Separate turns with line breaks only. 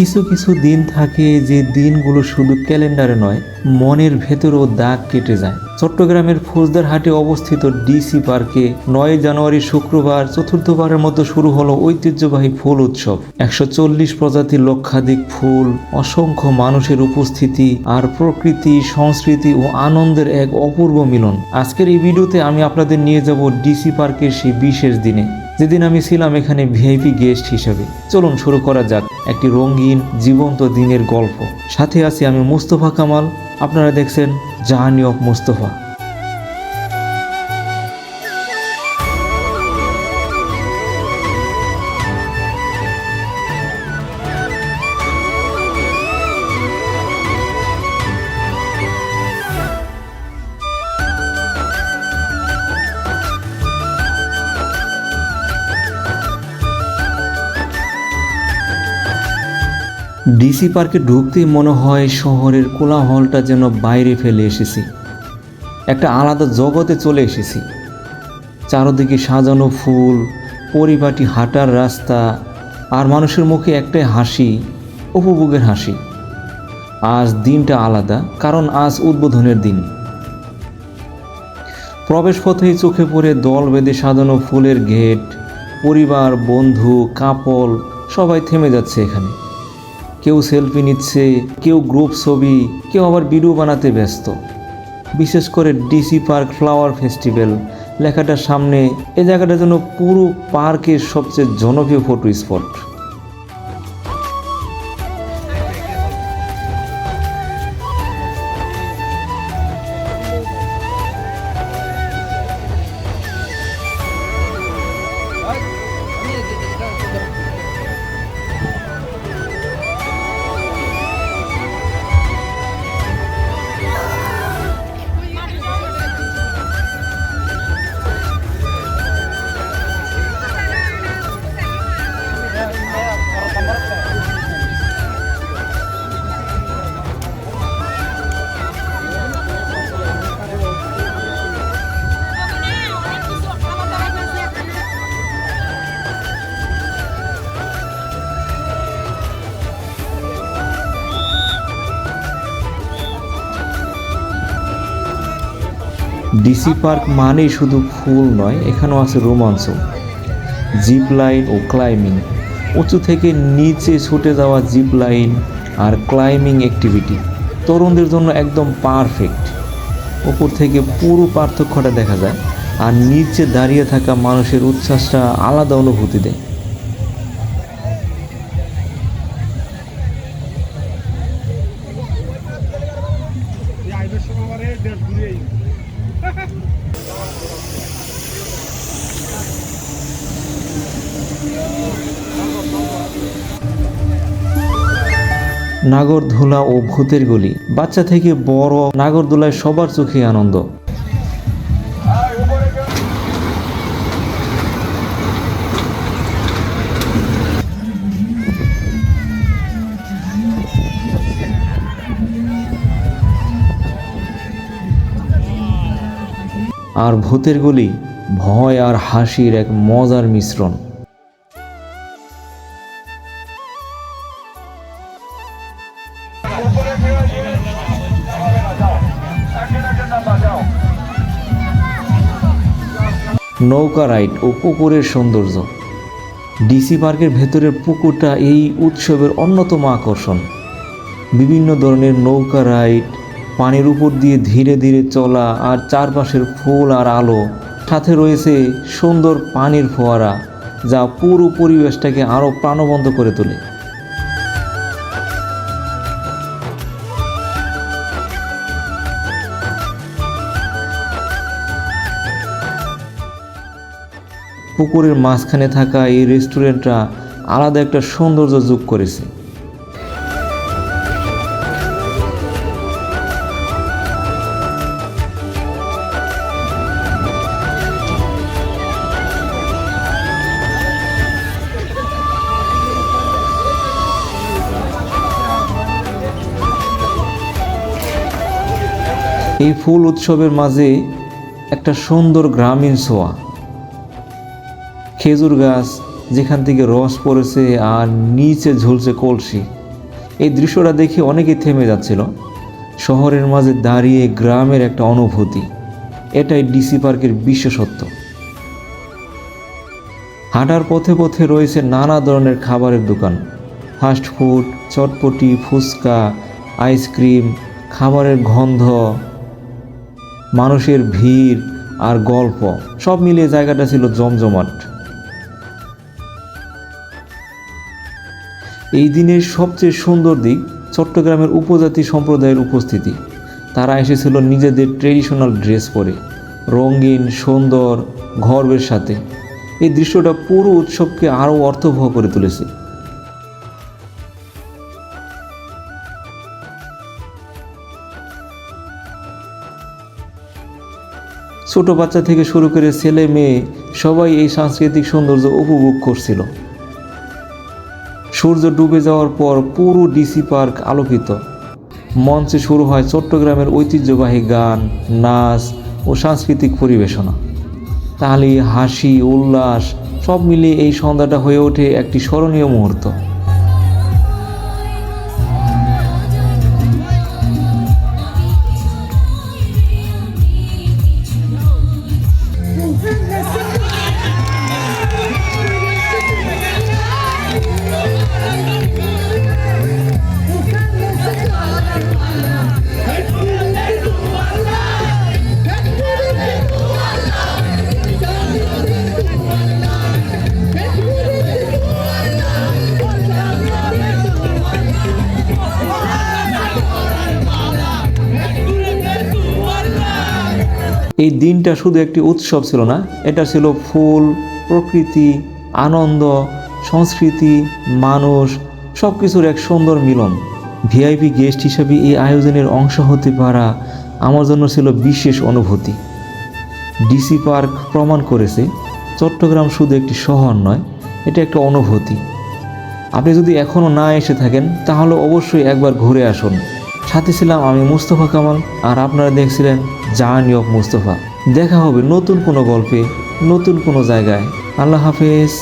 কিছু কিছু দিন থাকে যে দিনগুলো শুধু ক্যালেন্ডারে নয়, মনের ভেতরেও দাগ কেটে যায়। চট্টগ্রামের ফৌজদারহাটে অবস্থিত ডিসি পার্কে 9 জানুয়ারি শুক্রবার চতুর্থবারের মতো শুরু হলো ঐতিহ্যবাহী ফুল উৎসব। 140 প্রজাতির লক্ষাধিক ফুল, অসংখ্য মানুষের উপস্থিতি আর প্রকৃতি, সংস্কৃতি ও আনন্দের এক অপূর্ব মিলন। আজকের এই ভিডিওতে আমি আপনাদের নিয়ে যাব ডিসি পার্কের সেই বিশেষ দিনে, যেদিন আমি ছিলাম এখানে ভিআইপি গেস্ট হিসেবে। চলুন শুরু করা যাক একটি রঙিন জীবন্ত দিনের গল্প। সাথে আছি আমি মুস্তফা কামাল। আপনারা দেখছেন জার্নি অফ মুস্তফা। ডিসি পার্কে ঢুকতেই মনে হয় শহরের কোলাহলটা যেন বাইরে ফেলে এসেছি, একটা আলাদা জগতে চলে এসেছি। চারদিকে সাজানো ফুল, পরিপাটি হাঁটার রাস্তা, আর মানুষের মুখে একটাই হাসি, উপভোগের হাসি। আজ দিনটা আলাদা, কারণ আজ উদ্বোধনের দিন। প্রবেশ পথেই চোখে পড়ে দল বেঁধে সাজানো ফুলের গেট। পরিবার, বন্ধু, কাপল সবাই থেমে যাচ্ছে এখানে। কেউ সেলফি নিচ্ছে, কেউ গ্রুপ ছবি, কেউ আবার ভিডিও বানাতে ব্যস্ত। বিশেষ করে ডিসি পার্ক ফ্লাওয়ার ফেস্টিভ্যাল লেখাটার সামনে এই জায়গাটা যেন পুরো পার্কের সবচেয়ে জনপ্রিয় ফটো স্পট। ডিসি পার্ক মানেই শুধু ফুল নয়, এখানেও আছে রোমাঞ্চ, জিপ লাইন ও ক্লাইম্বিং। উঁচু থেকে নিচে ছুটে যাওয়া জিপ লাইন আর ক্লাইম্বিং অ্যাক্টিভিটি তরুণদের জন্য একদম পারফেক্ট। উপর থেকে পুরো পার্থক্যটা দেখা যায়, আর নিচে দাঁড়িয়ে থাকা মানুষের উচ্ছ্বাসটা আলাদা অনুভূতি দেয়। নাগরদোলা ও ভূতের গলি, বাচ্চা থেকে বড় নাগরদোলায় সবার চোখে আনন্দ। আর ভূতের গলি ভয় আর হাসির এক মজার মিশ্রণ। নৌকা রাইড ও পুকুরের সৌন্দর্য। ডিসি পার্কের ভেতরের পুকুরটা এই উৎসবের অন্যতম আকর্ষণ। বিভিন্ন ধরনের নৌকা রাইড, পানির উপর দিয়ে ধীরে ধীরে চলা, আর চারপাশের ফুল আর আলো, সাথে রয়েছে সুন্দর পানির ফোয়ারা, যা পুরো পরিবেশটাকে আরও প্রাণবন্ত করে তোলে। পুকুরের মাঝখানে থাকা এই রেস্টুরেন্টটা আলাদা একটা সৌন্দর্য যোগ করেছে। এই ফুল উৎসবের মাঝে একটা সুন্দর গ্রামীণ ছোঁয়া। খেজুর গাছ যেখান থেকে রস পড়েছে আর নিচে ঝুলছে কলসি, এই দৃশ্যটা দেখে অনেকেই থেমে যাচ্ছিল। শহরের মাঝে দাঁড়িয়ে গ্রামের একটা অনুভূতি, এটাই ডিসি পার্কের বিশেষত্ব। হাঁটার পথে পথে রয়েছে নানা ধরনের খাবারের দোকান, ফাস্ট ফুড, চটপটি, ফুচকা, আইসক্রিম, খাবারের গন্ধ, মানুষের ভিড় আর গল্প, সব মিলিয়ে জায়গাটা ছিল জমজমাট। এই দিনের সবচেয়ে সুন্দর দিক চট্টগ্রামের উপজাতি সম্প্রদায়ের উপস্থিতি। তারা এসেছিল নিজেদের ট্রেডিশনাল ড্রেস পরে, রঙিন সুন্দর গর্বের সাথে। এই দৃশ্যটা পুরো উৎসবকে আরও অর্থবহ করে তুলেছে। ছোট বাচ্চা থেকে শুরু করে ছেলে মেয়ে সবাই এই সাংস্কৃতিক সৌন্দর্য উপভোগ করছিল। সূর্য ডুবে যাওয়ার পর পুরো ডিসি পার্ক আলোকিত। মঞ্চে শুরু হয় চট্টগ্রামের ঐতিহ্যবাহী গান, নাচ ও সাংস্কৃতিক পরিবেশনা। তালি, হাসি, উল্লাস সব মিলিয়ে এই সন্ধ্যাটা হয়ে ওঠে একটি স্মরণীয় মুহূর্ত। এই দিনটা শুধু একটি উৎসব ছিল না, এটা ছিল ফুল, প্রকৃতি, আনন্দ, সংস্কৃতি, মানুষ সব কিছুর এক সুন্দর মিলন। ভিআইপি গেস্ট হিসেবে এই আয়োজনের অংশ হতে পারা আমার জন্য ছিল বিশেষ অনুভূতি। ডিসি পার্ক প্রমাণ করেছে চট্টগ্রাম শুধু একটি শহর নয়, এটা একটা অনুভূতি। আপনি যদি এখনও না এসে থাকেন তাহলে অবশ্যই একবার ঘুরে আসুন। সাথে ছিলাম আমি মুস্তফা কামাল, আর আপনারা দেখছিলেন জার্নি অফ মুস্তফা। দেখা হবে নতুন কোনো গল্পে, নতুন কোনো জায়গায়। আল্লাহ হাফেজ।